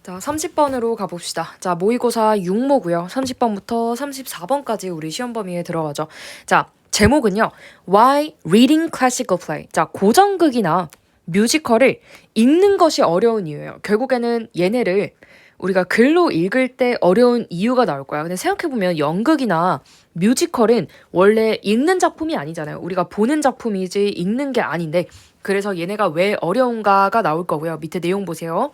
자, 30번으로 가봅시다. 자, 모의고사 6모고요. 30번부터 34번까지 우리 시험 범위에 들어가죠. 자, 제목은요. Why Reading Classical Play. 자, 고전극이나 뮤지컬을 읽는 것이 어려운 이유예요. 결국에는 얘네를 우리가 글로 읽을 때 어려운 이유가 나올 거야. 근데 생각해보면 연극이나 뮤지컬은 원래 읽는 작품이 아니잖아요. 우리가 보는 작품이지 읽는 게 아닌데, 그래서 얘네가 왜 어려운가가 나올 거고요. 밑에 내용 보세요.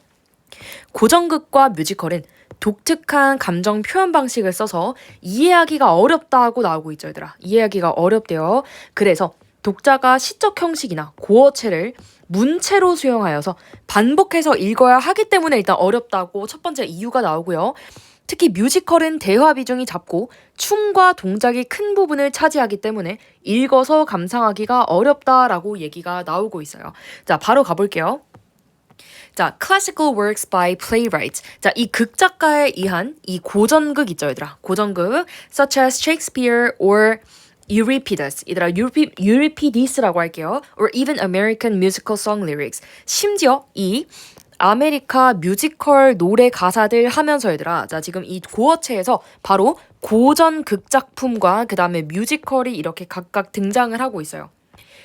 고전극과 뮤지컬은 독특한 감정 표현 방식을 써서 이해하기가 어렵다고 나오고 있죠, 얘들아. 이해하기가 어렵대요. 그래서 독자가 시적 형식이나 고어체를 문체로 수용하여서 반복해서 읽어야 하기 때문에 일단 어렵다고 첫 번째 이유가 나오고요. 특히 뮤지컬은 대화 비중이 작고 춤과 동작이 큰 부분을 차지하기 때문에 읽어서 감상하기가 어렵다라고 얘기가 나오고 있어요. 자, 바로 가볼게요. 자, classical works by playwrights. 자, 이 극작가에 의한 이 고전극 있죠, 얘들아. 고전극, such as Shakespeare or Euripides. 얘들아, Euripides라고 할게요. or even American musical song lyrics. 심지어 이 아메리카 뮤지컬 노래 가사들 하면서 얘들아. 자, 지금 이 고어체에서 바로 고전 극작품과 그 다음에 뮤지컬이 이렇게 각각 등장을 하고 있어요.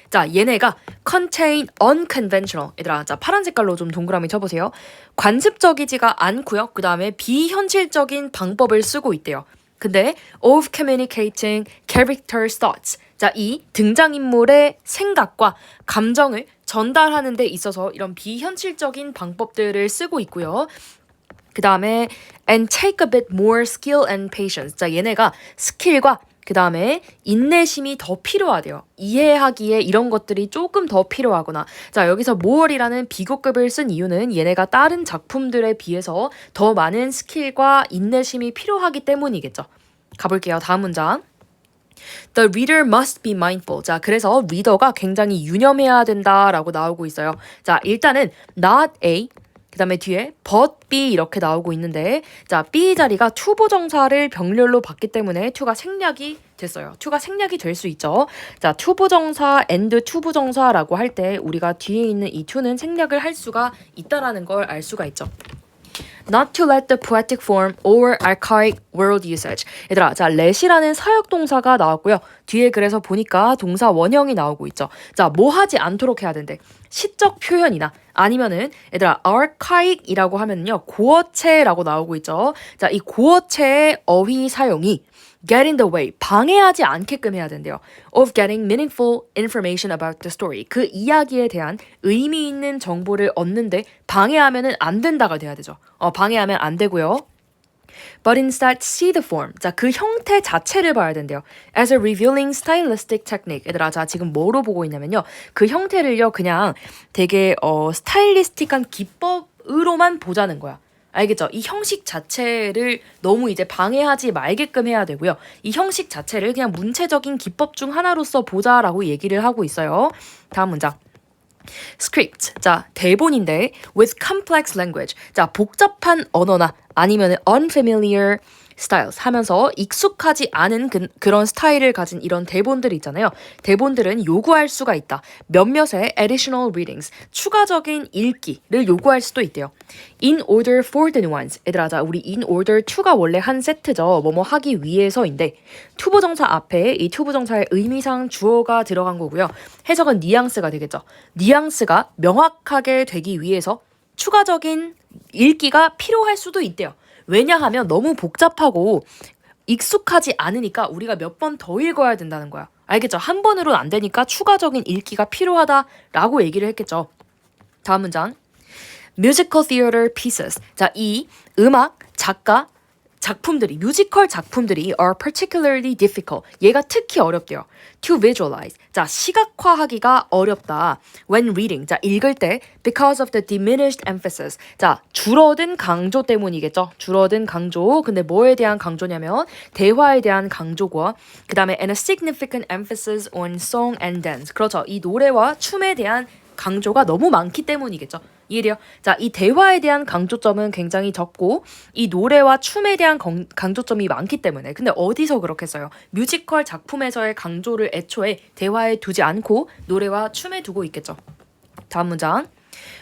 자, 얘네가 contain unconventional. 얘들아, 자, 파란 색깔로 좀 동그라미 쳐보세요. 관습적이지가 않고요. 그 다음에 비현실적인 방법을 쓰고 있대요. 근데 of communicating characters' thoughts. 자, 이 등장인물의 생각과 감정을 전달하는 데 있어서 이런 비현실적인 방법들을 쓰고 있고요. 그 다음에 and take a bit more skill and patience. 자, 얘네가 스킬과 그 다음에 인내심이 더 필요하대요. 이해하기에 이런 것들이 조금 더 필요하거나. 자, 여기서 more이라는 비교급을 쓴 이유는 얘네가 다른 작품들에 비해서 더 많은 스킬과 인내심이 필요하기 때문이겠죠. 가볼게요. 다음 문장. The reader must be mindful. 자, 그래서 리더가 굉장히 유념해야 된다라고 나오고 있어요. 자, 일단은 not a 그 다음에 뒤에 but be 이렇게 나오고 있는데, 자, be 자리가 to 부정사를 병렬로 봤기 때문에 to가 생략이 됐어요. to가 생략이 될 수 있죠. 자, to 부정사 and to 부정사라고 할 때 우리가 뒤에 있는 이 to는 생략을 할 수가 있다라는 걸 알 수가 있죠. Not to let the poetic form or archaic word usage. 얘들아, 자, let이라는 사역동사가 나왔고요. 뒤에 그래서 보니까 동사 원형이 나오고 있죠. 자, 뭐 하지 않도록 해야 된대. 시적 표현이나 아니면은 얘들아, archaic이라고 하면요, 고어체라고 나오고 있죠. 자, 이 고어체의 어휘 사용이 get in the way, 방해하지 않게끔 해야 된대요. of getting meaningful information about the story. 그 이야기에 대한 의미 있는 정보를 얻는데 방해하면은 안 된다가 돼야 되죠. 방해하면 안 되고요. But instead see the form. 자, 그 형태 자체를 봐야 된대요. As a revealing stylistic technique. 얘들아, 자, 지금 뭐로 보고 있냐면요. 그 형태를요, 그냥 되게 스타일리스틱한 기법으로만 보자는 거야. 알겠죠? 이 형식 자체를 너무 이제 방해하지 말게끔 해야 되고요. 이 형식 자체를 그냥 문체적인 기법 중 하나로서 보자라고 얘기를 하고 있어요. 다음 문장. script. 자, 대본인데 with complex language. 자, 복잡한 언어나 아니면 unfamiliar styles 하면서 익숙하지 않은 그런 스타일을 가진 이런 대본들이 있잖아요. 대본들은 요구할 수가 있다. 몇몇의 additional readings, 추가적인 읽기를 요구할 수도 있대요. In order for the nuance. 얘들아, 자, 우리 in order to가 원래 한 세트죠. 뭐뭐 하기 위해서인데 to 부정사 앞에 이 to 부정사의 의미상 주어가 들어간 거고요. 해석은 뉘앙스가 되겠죠. 뉘앙스가 명확하게 되기 위해서 추가적인 읽기가 필요할 수도 있대요. 왜냐하면 너무 복잡하고 익숙하지 않으니까 우리가 몇 번 더 읽어야 된다는 거야. 알겠죠? 한 번으로는 안 되니까 추가적인 읽기가 필요하다라고 얘기를 했겠죠. 다음 문장. Musical theater pieces. 자, 이 음악, 작가, 작품들이, 뮤지컬 작품들이 are particularly difficult. 얘가 특히 어렵대요. To visualize. 자, 시각화하기가 어렵다. When reading. 자, 읽을 때 because of the diminished emphasis. 자, 줄어든 강조 때문이겠죠. 줄어든 강조. 근데 뭐에 대한 강조냐면 대화에 대한 강조고, 그 다음에 and a significant emphasis on song and dance. 그렇죠. 이 노래와 춤에 대한 강조가 너무 많기 때문이겠죠. 이해돼요? 자, 이 대화에 대한 강조점은 굉장히 적고 이 노래와 춤에 대한 강조점이 많기 때문에. 근데 어디서 그렇게 써요? 뮤지컬 작품에서의 강조를 애초에 대화에 두지 않고 노래와 춤에 두고 있겠죠. 다음 문장.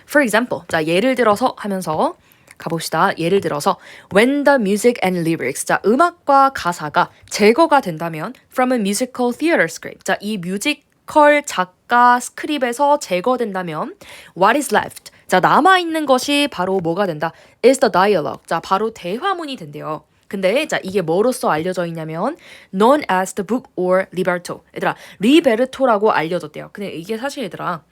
For example. 자, 예를 들어서 하면서 가봅시다. 예를 들어서 when the music and lyrics. 자, 음악과 가사가 제거가 된다면 from a musical theater script. 자, 이 뮤지컬 작가 스크립에서 제거된다면 what is left. 자, 남아있는 것이 바로 뭐가 된다? is the dialogue. 자, 바로 대화문이 된대요. 근데 자 이게 뭐로써 알려져 있냐면 known as the book or libretto. 얘들아 리베르토라고 알려졌대요. 근데 이게 사실 얘들아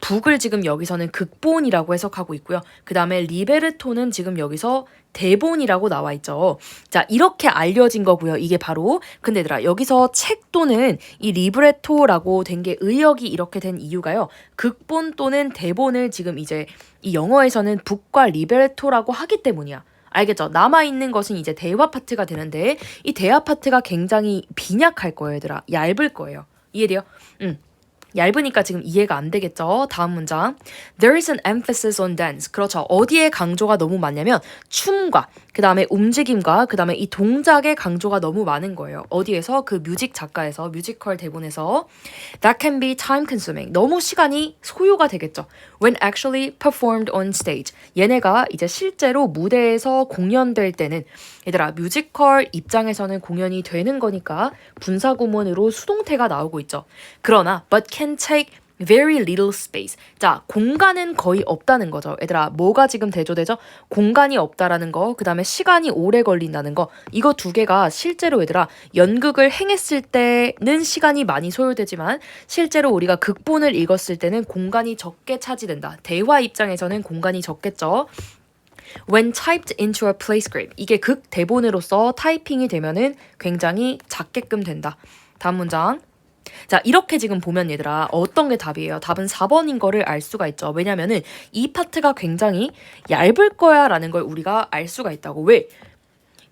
북을 지금 여기서는 극본이라고 해석하고 있고요. 그 다음에 리베르토는 지금 여기서 대본이라고 나와 있죠. 자, 이렇게 알려진 거고요. 이게 바로 근데 얘들아 여기서 책 또는 이 리브레토라고 된 게 의역이 이렇게 된 이유가요. 극본 또는 대본을 지금 이제 이 영어에서는 북과 리베르토라고 하기 때문이야. 알겠죠? 남아있는 것은 이제 대화 파트가 되는데 이 대화 파트가 굉장히 빈약할 거예요, 얘들아. 얇을 거예요. 이해돼요? 얇으니까 지금 이해가 안 되겠죠? 다음 문장. There is an emphasis on dance. 그렇죠. 어디에 강조가 너무 많냐면 춤과 그 다음에 움직임과 그 다음에 이 동작의 강조가 너무 많은 거예요. 어디에서? 그 뮤직 작가에서 뮤지컬 대본에서 That can be time consuming. 너무 시간이 소요가 되겠죠. When actually performed on stage. 얘네가 이제 실제로 무대에서 공연될 때는 얘들아 뮤지컬 입장에서는 공연이 되는 거니까 분사구문으로 수동태가 나오고 있죠. 그러나 but can take very little space. 자, 공간은 거의 없다는 거죠. 얘들아, 뭐가 지금 대조되죠? 공간이 없다라는 거, 그 다음에 시간이 오래 걸린다는 거. 이거 두 개가 실제로 얘들아, 연극을 행했을 때는 시간이 많이 소요되지만 실제로 우리가 극본을 읽었을 때는 공간이 적게 차지된다. 대화 입장에서는 공간이 적겠죠. When typed into a play script. 이게 극 대본으로서 타이핑이 되면은 굉장히 작게끔 된다. 다음 문장. 자, 이렇게 지금 보면 얘들아 어떤 게 답이에요? 답은 4번인 거를 알 수가 있죠. 왜냐면은 이 파트가 굉장히 얇을 거야 라는 걸 우리가 알 수가 있다고. 왜?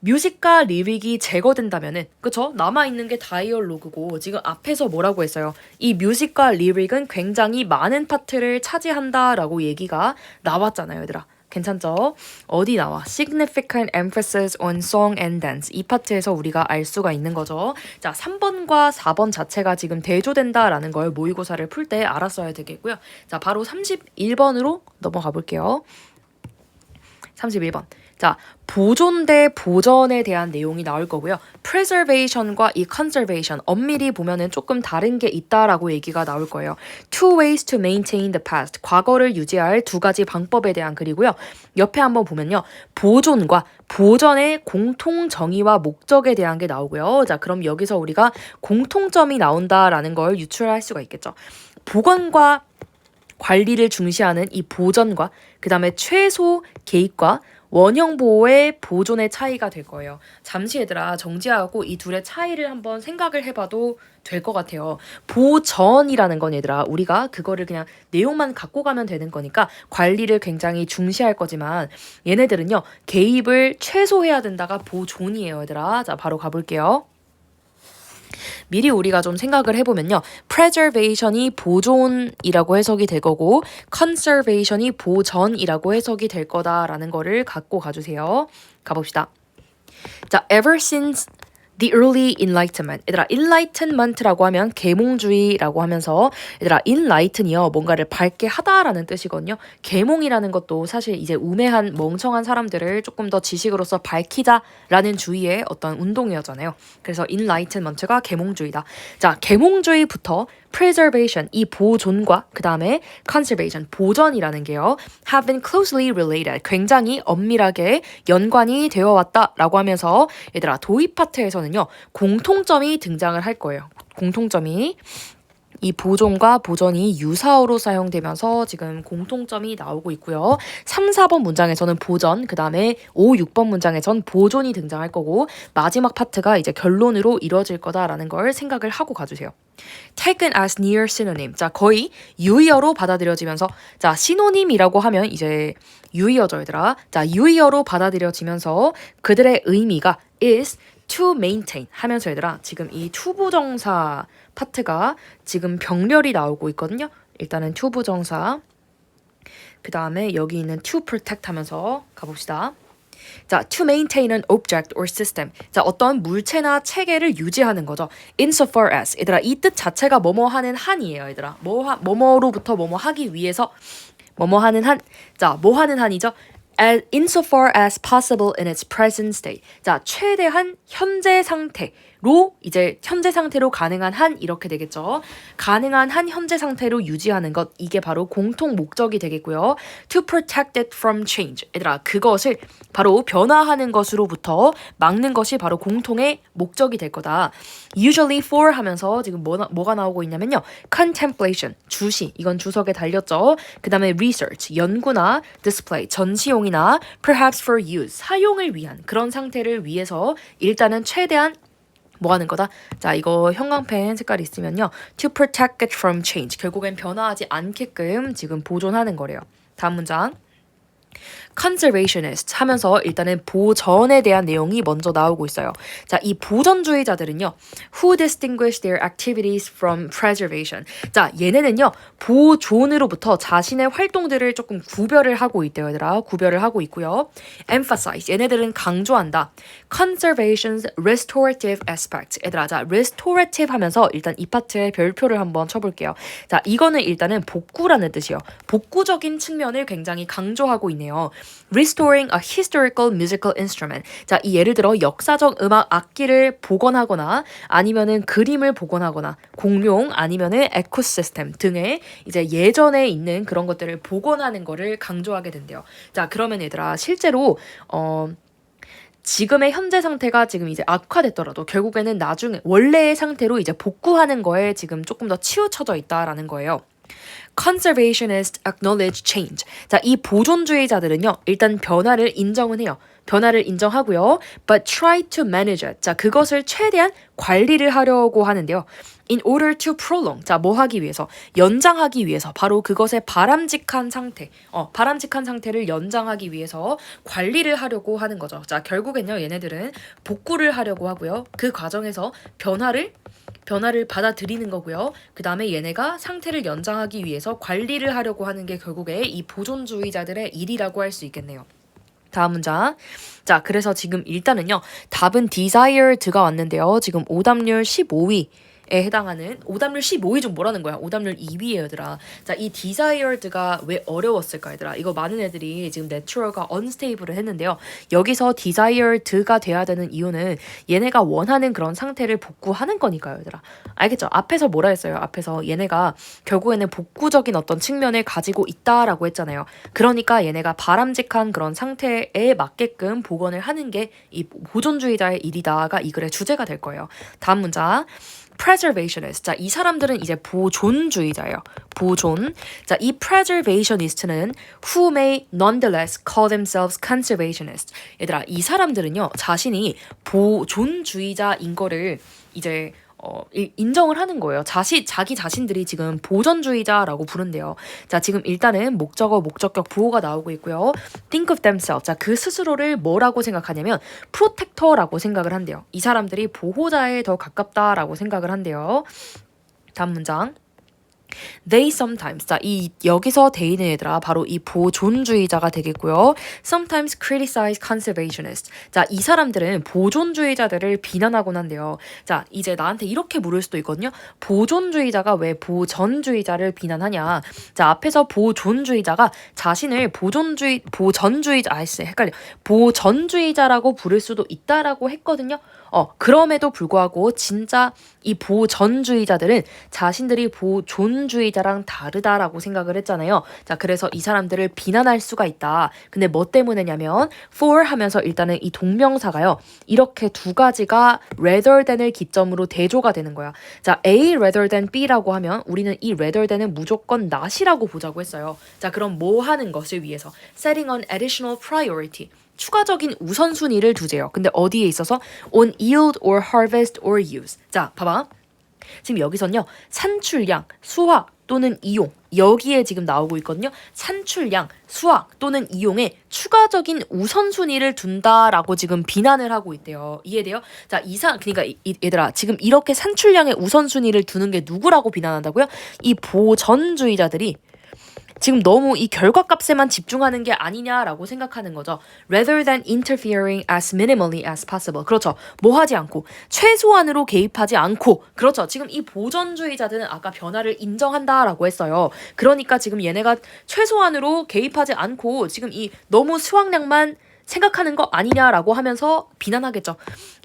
뮤직과 리릭이 제거된다면은 그쵸? 남아있는 게 다이얼로그고 지금 앞에서 뭐라고 했어요? 이 뮤직과 리릭은 굉장히 많은 파트를 차지한다라고 얘기가 나왔잖아요, 얘들아. 괜찮죠? 어디 나와? Significant emphasis on song and dance. 이 파트에서 우리가 알 수가 있는 거죠. 자, 3번과 4번 자체가 지금 대조된다라는 걸 모의고사를 풀 때 알았어야 되겠고요. 자, 바로 31번으로 넘어가 볼게요. 31번. 자, 보존 대 보전에 대한 내용이 나올 거고요. preservation과 이 conservation 엄밀히 보면은 조금 다른 게 있다라고 얘기가 나올 거예요. Two ways to maintain the past. 과거를 유지할 두 가지 방법에 대한 글이고요. 옆에 한번 보면요. 보존과 보전의 공통 정의와 목적에 대한 게 나오고요. 자, 그럼 여기서 우리가 공통점이 나온다라는 걸 유출할 수가 있겠죠. 보건과 관리를 중시하는 이 보전과 그 다음에 최소 개입과 원형 보호의 보존의 차이가 될 거예요. 잠시 얘들아 정지하고 이 둘의 차이를 한번 생각을 해봐도 될 것 같아요. 보전이라는 건 얘들아 우리가 그거를 그냥 내용만 갖고 가면 되는 거니까 관리를 굉장히 중시할 거지만 얘네들은요 개입을 최소해야 된다가 보존이에요, 얘들아. 자, 바로 가볼게요. 미리 우리가 좀 생각을 해보면요. preservation이 보존이라고 해석이 될 거고 conservation이 보전이라고 해석이 될 거다라는 거를 갖고 가주세요. 가봅시다. 자, ever since the early enlightenment. 얘들아, enlightenment라고 하면 계몽주의라고 하면서 얘들아, enlighten이요. 뭔가를 밝게 하다라는 뜻이거든요. 계몽이라는 것도 사실 이제 우매한 멍청한 사람들을 조금 더 지식으로서 밝히자라는 주의의 어떤 운동이었잖아요. 그래서 enlightenment가 계몽주의다. 자, 계몽주의부터 preservation, 이 보존과 그 다음에 conservation, 보전이라는 게요. have been closely related, 굉장히 엄밀하게 연관이 되어 왔다라고 하면서 얘들아 도입 파트에서는요. 공통점이 등장을 할 거예요. 공통점이 이 보존과 보전이 유사어로 사용되면서 지금 공통점이 나오고 있고요. 3, 4번 문장에서는 보전, 그 다음에 5, 6번 문장에선 보존이 등장할 거고 마지막 파트가 이제 결론으로 이루어질 거다라는 걸 생각을 하고 가주세요. taken as near synonym. 자, 거의 유의어로 받아들여지면서 자, 시노님이라고 하면 이제 유의어죠, 얘들아. 자, 유의어로 받아들여지면서 그들의 의미가 is to maintain 하면서 얘들아 지금 이 to 부정사 파트가 지금 병렬이 나오고 있거든요. 일단은 to 부정사 그 다음에 여기 있는 to protect 하면서 가봅시다. 자, to maintain an object or system. 자, 어떤 물체나 체계를 유지하는 거죠. insofar as. 얘들아, 이 뜻 자체가 뭐뭐 하는 한이에요, 얘들아. 뭐뭐로부터 뭐뭐 하기 위해서 뭐뭐 하는 한. 자, 뭐 하는 한이죠? insofar as possible in its present state. 자, 최대한 현재 상태로 이제 현재 상태로 가능한 한 이렇게 되겠죠. 가능한 한 현재 상태로 유지하는 것 이게 바로 공통 목적이 되겠고요. To protect it from change. 얘들아, 그것을 바로 변화하는 것으로부터 막는 것이 바로 공통의 목적이 될 거다. Usually for 하면서 지금 뭐가 나오고 있냐면요. Contemplation, 주시. 이건 주석에 달렸죠. 그 다음에 research, 연구나 display, 전시용이나 perhaps for use, 사용을 위한 그런 상태를 위해서 일단은 최대한 뭐 하는 거다? 자, 이거 형광펜 색깔이 있으면요. To protect it from change. 결국엔 변화하지 않게끔 지금 보존하는 거래요. 다음 문장. conservationist 하면서 일단은 보전에 대한 내용이 먼저 나오고 있어요. 자, 이 보전주의자들은요. who distinguish their activities from preservation. 자, 얘네는요. 보존으로부터 자신의 활동들을 조금 구별을 하고 있대요, 얘들아. 구별을 하고 있고요. emphasize. 얘네들은 강조한다. conservation's restorative aspect. 얘들아, 자, restorative 하면서 일단 이 파트에 별표를 한번 쳐볼게요. 자, 이거는 일단은 복구라는 뜻이요. 복구적인 측면을 굉장히 강조하고 있네요. Restoring a historical musical instrument. 자, 이 예를 들어 역사적 음악 악기를 복원하거나 아니면은 그림을 복원하거나 공룡 아니면은 에코시스템 등의 이제 예전에 있는 그런 것들을 복원하는 거를 강조하게 된대요. 자, 그러면 얘들아 실제로 지금의 현재 상태가 지금 이제 악화됐더라도 결국에는 나중에 원래의 상태로 이제 복구하는 거에 지금 조금 더 치우쳐져 있다라는 거예요. Conservationists acknowledge change. 자, 이 보존주의자들은요, 일단 변화를 인정은 해요. 변화를 인정하고요. But try to manage it. 자, 그것을 최대한 관리를 하려고 하는데요. In order to prolong. 자, 뭐 하기 위해서? 연장하기 위해서. 바로 그것의 바람직한 상태. 바람직한 상태를 연장하기 위해서 관리를 하려고 하는 거죠. 자, 결국엔요, 얘네들은 복구를 하려고 하고요. 그 과정에서 변화를 받아들이는 거고요. 그 다음에 얘네가 상태를 연장하기 위해서 관리를 하려고 하는 게 결국에 이 보존주의자들의 일이라고 할 수 있겠네요. 다음 문장. 자, 그래서 지금 일단은요. 답은 desired가 왔는데요. 지금 오답률 15위. 에 해당하는 오답률 15위 좀 뭐라는 거야? 오답률 2위예요, 얘들아. 자, 이 desired가 왜 어려웠을까, 얘들아? 이거 많은 애들이 지금 natural가 unstable을 했는데요. 여기서 desired가 돼야 되는 이유는 얘네가 원하는 그런 상태를 복구하는 거니까요, 얘들아. 알겠죠? 앞에서 뭐라 했어요? 앞에서 얘네가 결국에는 복구적인 어떤 측면을 가지고 있다라고 했잖아요. 그러니까 얘네가 바람직한 그런 상태에 맞게끔 복원을 하는 게 이 보존주의자의 일이다가 이 글의 주제가 될 거예요. 다음 문장. preservationist. 자, 이 사람들은 이제 보존주의자예요. 보존. 자, 이 preservationist는 who may nonetheless call themselves conservationist. 얘들아, 이 사람들은요, 자신이 보존주의자인 거를 이제 인정을 하는 거예요. 자기 자신들이 지금 보전주의자라고 부른대요. 자, 지금 일단은 목적어, 목적격, 부호가 나오고 있고요. Think of themselves. 자, 그 스스로를 뭐라고 생각하냐면 protector라고 생각을 한대요. 이 사람들이 보호자에 더 가깝다라고 생각을 한대요. 다음 문장. They sometimes. 자, 여기서 the이는 얘들아 바로 이 보존주의자가 되겠고요. Sometimes criticize conservationists. 자, 이 사람들은 보존주의자들을 비난하곤 한대요. 자, 이제 나한테 이렇게 물을 수도 있거든요. 보존주의자가 왜 보전주의자를 비난하냐? 자, 앞에서 보존주의자가 자신을 보전주의자라고 부를 수도 있다라고 했거든요. 그럼에도 불구하고 진짜 이 보전주의자들은 자신들이 보존주의자랑 다르다라고 생각을 했잖아요. 자, 그래서 이 사람들을 비난할 수가 있다. 근데 뭐 때문에냐면 for 하면서 일단은 이 동명사가요. 이렇게 두 가지가 rather than을 기점으로 대조가 되는 거야. 자, A rather than B라고 하면 우리는 이 rather than은 무조건 not이라고 보자고 했어요. 자, 그럼 뭐 하는 것을 위해서? Setting an additional priority. 추가적인 우선순위를 두재요. 근데 어디에 있어서? On yield or harvest or use. 자, 봐봐. 지금 여기서는요. 산출량, 수확 또는 이용. 여기에 지금 나오고 있거든요. 산출량, 수확 또는 이용에 추가적인 우선순위를 둔다라고 지금 비난을 하고 있대요. 이해돼요? 자, 그러니까 얘들아 지금 이렇게 산출량의 우선순위를 두는 게 누구라고 비난한다고요? 이 보전주의자들이 지금 너무 이 결과값에만 집중하는 게 아니냐라고 생각하는 거죠. Rather than interfering as minimally as possible. 그렇죠. 뭐 하지 않고 최소한으로 개입하지 않고 그렇죠. 지금 이 보전주의자들은 아까 변화를 인정한다라고 했어요. 그러니까 지금 얘네가 최소한으로 개입하지 않고 지금 이 너무 수확량만 생각하는 거 아니냐라고 하면서 비난하겠죠.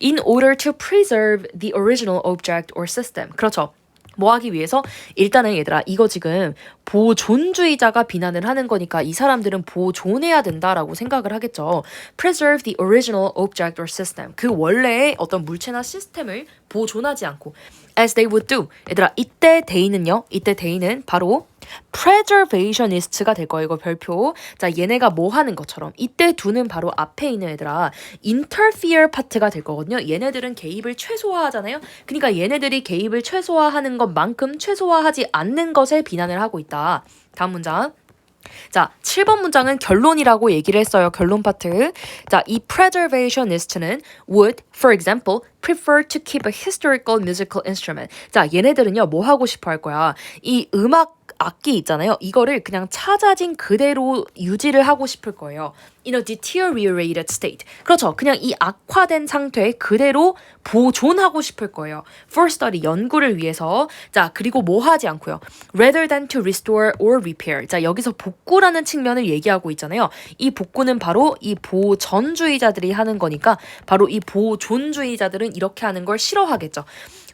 In order to preserve the original object or system. 그렇죠. 뭐 하기 위해서? 일단은 얘들아 이거 지금 보존주의자가 비난을 하는 거니까 이 사람들은 보존해야 된다라고 생각을 하겠죠. Preserve the original object or system. 그 원래의 어떤 물체나 시스템을 보존하지 않고 as they would do. 얘들아 이때 대의는요. 이때 대의는 바로 preservationist가 될 거예요. 이거 별표. 자, 얘네가 뭐 하는 것처럼 이때 두는 바로 앞에 있는 애들아 interfere 파트가 될 거거든요. 얘네들은 개입을 최소화하잖아요. 그러니까 얘네들이 개입을 최소화하는 것만큼 최소화하지 않는 것에 비난을 하고 있다. 다음 문장. 자, 7번 문장은 결론이라고 얘기를 했어요. 결론 파트. 자, 이 preservationist는 would, for example, prefer to keep a historical musical instrument. 자, 얘네들은요, 뭐 하고 싶어 할 거야? 이 음악 악기 있잖아요. 이거를 그냥 찾아진 그대로 유지를 하고 싶을 거예요. In a deteriorated state. 그렇죠. 그냥 이 악화된 상태 그대로 보존하고 싶을 거예요. For study, 연구를 위해서. 자, 그리고 뭐 하지 않고요. Rather than to restore or repair. 자, 여기서 복구라는 측면을 얘기하고 있잖아요. 이 복구는 바로 이 보전주의자들이 하는 거니까 바로 이 보존주의자들은 이렇게 하는 걸 싫어하겠죠.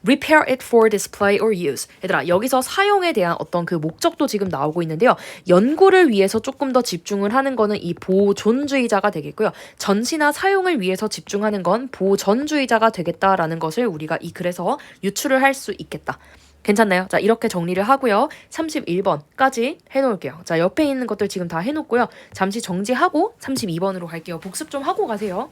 Repair it for display or use. 얘들아 여기서 사용에 대한 어떤 그 목적도 지금 나오고 있는데요. 연구를 위해서 조금 더 집중을 하는 거는 이 보존주의자가 되겠고요. 전시나 사용을 위해서 집중하는 건 보전주의자가 되겠다라는 것을 우리가 이 글에서 유추를 할 수 있겠다. 괜찮나요? 자, 이렇게 정리를 하고요. 31번까지 해놓을게요. 자, 옆에 있는 것들 지금 다 해놓고요. 잠시 정지하고 32번으로 갈게요. 복습 좀 하고 가세요.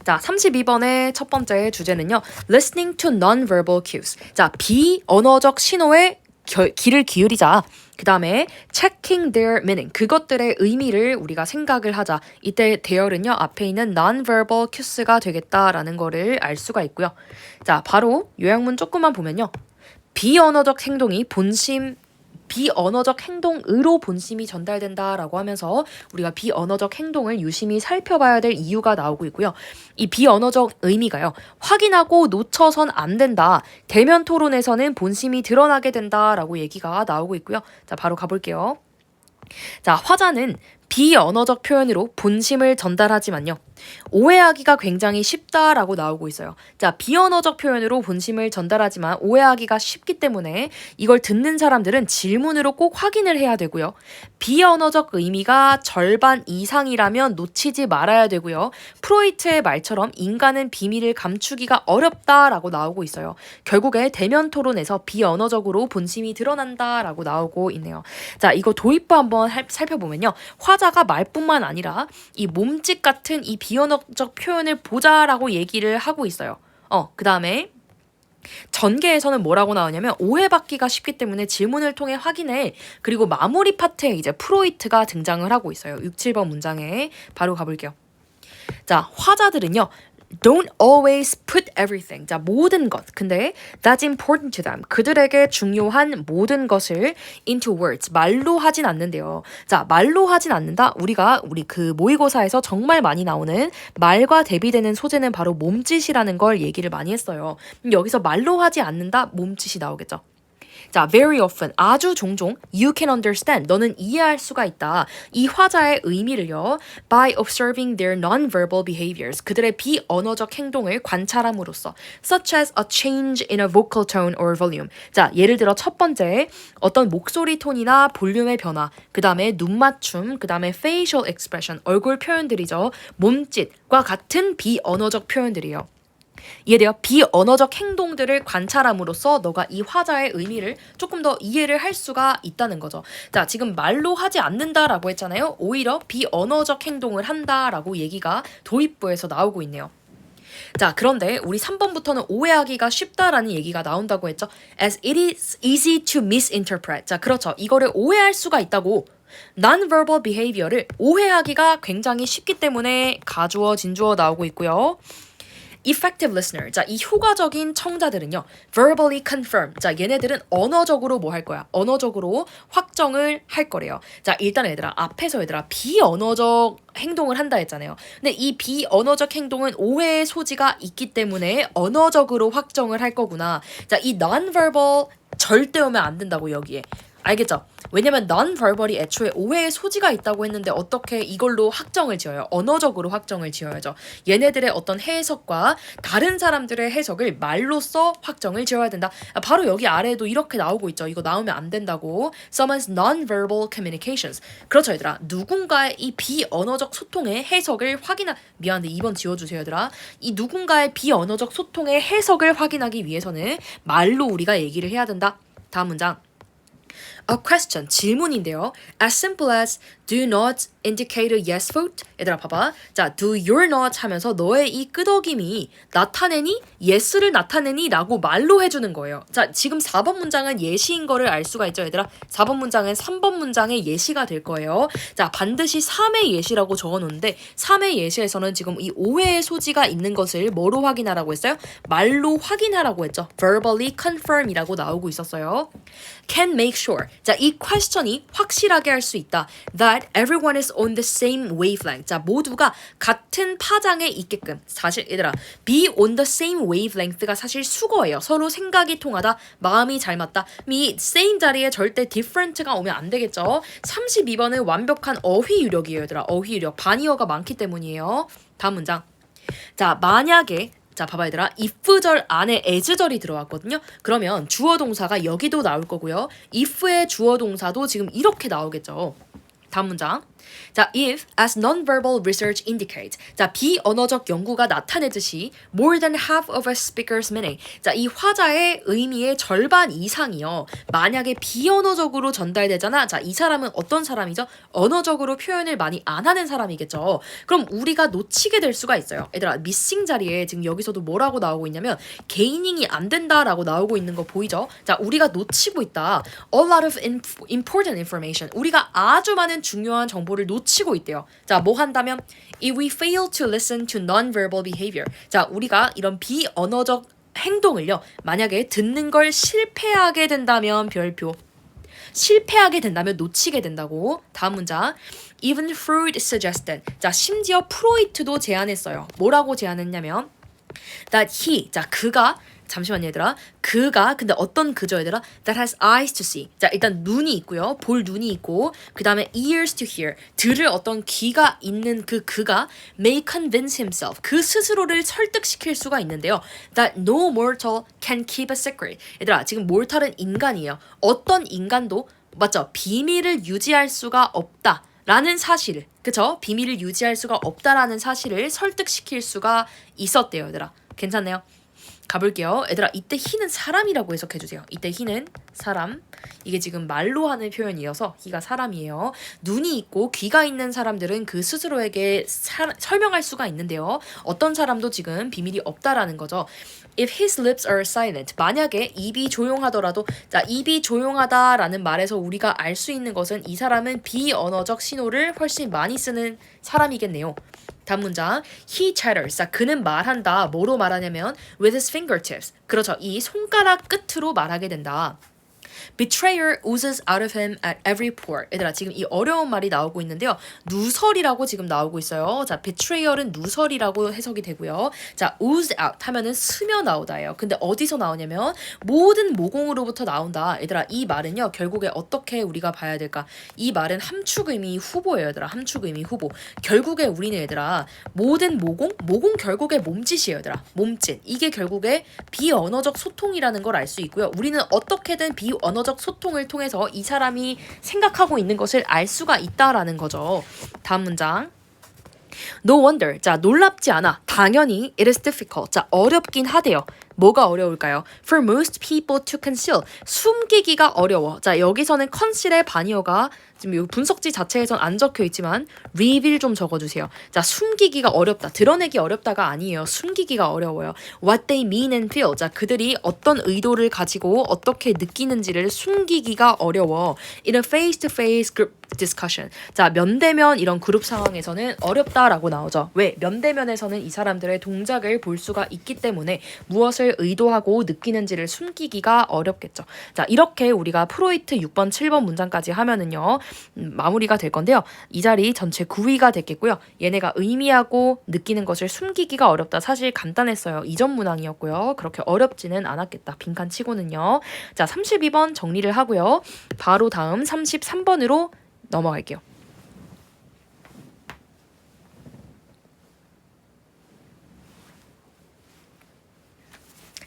자, 32번의 첫 번째 주제는요. Listening to non-verbal cues. 자, 비언어적 신호에 귀를 기울이자. 그 다음에 checking their meaning. 그것들의 의미를 우리가 생각을 하자. 이때 대열은요. 앞에 있는 non-verbal cues가 되겠다라는 거를 알 수가 있고요. 자, 바로 요약문 조금만 보면요. 비언어적 행동이 비언어적 행동으로 본심이 전달된다라고 하면서 우리가 비언어적 행동을 유심히 살펴봐야 될 이유가 나오고 있고요. 이 비언어적 의미가요. 확인하고 놓쳐선 안 된다. 대면 토론에서는 본심이 드러나게 된다라고 얘기가 나오고 있고요. 자, 바로 가볼게요. 자, 화자는 비언어적 표현으로 본심을 전달하지만요. 오해하기가 굉장히 쉽다라고 나오고 있어요. 자, 비언어적 표현으로 본심을 전달하지만 오해하기가 쉽기 때문에 이걸 듣는 사람들은 질문으로 꼭 확인을 해야 되고요. 비언어적 의미가 절반 이상이라면 놓치지 말아야 되고요. 프로이트의 말처럼 인간은 비밀을 감추기가 어렵다라고 나오고 있어요. 결국에 대면 토론에서 비언어적으로 본심이 드러난다라고 나오고 있네요. 자, 이거 도입부 한번 살펴보면요. 화자가 말뿐만 아니라 이 몸짓 같은 이 비언어적 표현을 보자라고 얘기를 하고 있어요. 그 다음에 전개에서는 뭐라고 나오냐면 오해받기가 쉽기 때문에 질문을 통해 확인해. 그리고 마무리 파트에 이제 프로이트가 등장을 하고 있어요. 6, 7번 문장에 바로 가볼게요. 자, 화자들은요. Don't always put everything. 자, 모든 것. 근데 that's important to them. 그들에게 중요한 모든 것을 into words. 말로 하진 않는데요. 자, 말로 하진 않는다. 우리 그 모의고사에서 정말 많이 나오는 말과 대비되는 소재는 바로 몸짓이라는 걸 얘기를 많이 했어요. 여기서 말로 하지 않는다. 몸짓이 나오겠죠. 자, very often, 아주 종종 you can understand, 너는 이해할 수가 있다. 이 화자의 의미를요. by observing their non-verbal behaviors, 그들의 비언어적 행동을 관찰함으로써 such as a change in a vocal tone or volume. 자, 예를 들어 첫 번째, 어떤 목소리 톤이나 볼륨의 변화, 그 다음에 눈 맞춤, 그 다음에 facial expression, 얼굴 표현들이죠. 몸짓과 같은 비언어적 표현들이에요. 이해돼요? 비언어적 행동들을 관찰함으로써 너가 이 화자의 의미를 조금 더 이해를 할 수가 있다는 거죠. 자, 지금 말로 하지 않는다라고 했잖아요. 오히려 비언어적 행동을 한다라고 얘기가 도입부에서 나오고 있네요. 자, 그런데 우리 3번부터는 오해하기가 쉽다라는 얘기가 나온다고 했죠. As it is easy to misinterpret. 자, 그렇죠. 이거를 오해할 수가 있다고. non-verbal behavior를 오해하기가 굉장히 쉽기 때문에 가주어, 진주어 나오고 있고요. effective listener. 자, 이 효과적인 청자들은요. verbally confirm. 자, 얘네들은 언어적으로 뭐 할 거야? 언어적으로 확정을 할 거래요. 자, 일단 얘들아, 앞에서 얘들아, 비언어적 행동을 한다 했잖아요. 근데 이 비언어적 행동은 오해의 소지가 있기 때문에 언어적으로 확정을 할 거구나. 자, 이 non-verbal 절대 오면 안 된다고 여기에. 알겠죠? 왜냐면 non-verbal이 애초에 오해의 소지가 있다고 했는데 어떻게 이걸로 확정을 지어요? 언어적으로 확정을 지어야죠. 얘네들의 어떤 해석과 다른 사람들의 해석을 말로써 확정을 지어야 된다. 바로 여기 아래에도 이렇게 나오고 있죠. 이거 나오면 안 된다고. Someone's non-verbal communications. 그렇죠, 얘들아. 누군가의 이 비언어적 소통의 해석을 미안한데 2번 지워주세요, 얘들아. 이 누군가의 비언어적 소통의 해석을 확인하기 위해서는 말로 우리가 얘기를 해야 된다. 다음 문장. A question, 질문인데요. As simple as do not indicate a yes vote. 얘들아 봐봐. 자, do you're not 하면서 너의 이 끄덕임이 나타내니? yes를 나타내니? 라고 말로 해주는 거예요. 자, 지금 4번 문장은 예시인 거를 알 수가 있죠, 얘들아. 4번 문장은 3번 문장의 예시가 될 거예요. 자, 반드시 3의 예시라고 적어놓는데 3의 예시에서는 지금 이 오해의 소지가 있는 것을 뭐로 확인하라고 했어요? 말로 확인하라고 했죠. verbally confirm 이라고 나오고 있었어요. Can make sure. 자, 이 question이 확실하게 할 수 있다. That everyone is on the same wavelength. 자, 모두가 같은 파장에 있게끔. 사실 얘들아, be on the same wavelength가 사실 수거예요. 서로 생각이 통하다, 마음이 잘 맞다. 이 same 자리에 절대 different가 오면 안 되겠죠. 32번은 완벽한 어휘 유력이에요, 얘들아. 어휘 유력. 반의어가 많기 때문이에요. 다음 문장. 자, 만약에 자, 봐봐 얘들아. if절 안에 as절이 들어왔거든요. 그러면 주어 동사가 여기도 나올 거고요. if의 주어 동사도 지금 이렇게 나오겠죠. 다음 문장. 자, if as non-verbal research indicates. 자, 비언어적 연구가 나타내듯이 more than half of a speaker's meaning. 자, 이 화자의 의미의 절반 이상이요. 만약에 비언어적으로 전달되잖아. 자, 이 사람은 어떤 사람이죠? 언어적으로 표현을 많이 안 하는 사람이겠죠. 그럼 우리가 놓치게 될 수가 있어요. 얘들아, missing 자리에 지금 여기서도 뭐라고 나오고 있냐면 gaining 안 된다라고 나오고 있는 거 보이죠? 자, 우리가 놓치고 있다. A lot of important information. 우리가 아주 많은 중요한 정보를 놓치고 있대요. 자, 뭐 한다면 if we fail to listen to non-verbal behavior. 자, 우리가 이런 비언어적 행동을요. 만약에 듣는 걸 실패하게 된다면 별표. 실패하게 된다면 놓치게 된다고. 다음 문장. Even Freud suggested. 자, 심지어 프로이트도 제안했어요. 뭐라고 제안했냐면 that he. 자, 그가 잠시만요, 얘들아. 그가 근데 어떤 그죠, 얘들아? That has eyes to see. 자, 일단 눈이 있고요. 볼 눈이 있고 그 다음에 ears to hear. 들을 어떤 귀가 있는 그가 may convince himself. 그 스스로를 설득시킬 수가 있는데요. That no mortal can keep a secret. 얘들아, 지금 mortal은 인간이에요. 어떤 인간도 맞죠? 비밀을 유지할 수가 없다. 라는 사실을, 그쵸? 비밀을 유지할 수가 없다라는 사실을 설득시킬 수가 있었대요, 얘들아. 괜찮네요. 가볼게요. 얘들아, 이때 he는 사람이라고 해석해주세요. 이때 he는 사람. 이게 지금 말로 하는 표현이어서 he가 사람이에요. 눈이 있고 귀가 있는 사람들은 그 스스로에게 설명할 수가 있는데요. 어떤 사람도 지금 비밀이 없다라는 거죠. If his lips are silent. 만약에 입이 조용하더라도, 자, 입이 조용하다라는 말에서 우리가 알 수 있는 것은 이 사람은 비언어적 신호를 훨씬 많이 쓰는 사람이겠네요. 다음 문장. He chatters. 자, 그는 말한다. 뭐로 말하냐면 with his fingertips. 그렇죠. 이 손가락 끝으로 말하게 된다. Betrayer oozes out of him at every pore. 얘들아, 지금 이 어려운 말이 나오고 있는데요. 누설이라고 지금 나오고 있어요. 자, betrayer은 누설이라고 해석이 되고요. 자, ooze out 하면은 스며 나오다예요. 근데 어디서 나오냐면 모든 모공으로부터 나온다. 얘들아, 이 말은요. 결국에 어떻게 우리가 봐야 될까? 이 말은 함축 의미 후보예요, 얘들아. 함축 의미 후보. 결국에 우리는 얘들아, 모든 모공 결국에 몸짓이에요, 얘들아. 몸짓. 이게 결국에 비언어적 소통이라는 걸 알 수 있고요. 우리는 어떻게든 비언어적 소통을 통해서 이 사람이 생각하고 있는 것을 알 수가 있다라는 거죠. 다음 문장. No wonder. 자, 놀랍지 않아. 당연히 it is difficult. 자, 어렵긴 하대요. 뭐가 어려울까요? For most people to conceal. 숨기기가 어려워. 자, 여기서는 conceal의 반이어가 지금 이 분석지 자체에선 안 적혀 있지만 reveal 좀 적어주세요. 자, 숨기기가 어렵다. 드러내기 어렵다가 아니에요. 숨기기가 어려워요. What they mean and feel. 자, 그들이 어떤 의도를 가지고 어떻게 느끼는지를 숨기기가 어려워. In a face-to-face group discussion. 자, 면대면 이런 그룹 상황에서는 어렵다라고 나오죠. 왜? 면대면에서는 이 사람들의 동작을 볼 수가 있기 때문에 무엇을 의도하고 느끼는지를 숨기기가 어렵겠죠. 자, 이렇게 우리가 프로이트 6번, 7번 문장까지 하면은요. 마무리가 될 건데요. 이 자리 전체 9위가 됐겠고요. 얘네가 의미하고 느끼는 것을 숨기기가 어렵다. 사실 간단했어요. 이전 문항이었고요. 그렇게 어렵지는 않았겠다. 빈칸 치고는요. 자, 32번 정리를 하고요. 바로 다음 33번으로 넘어갈게요.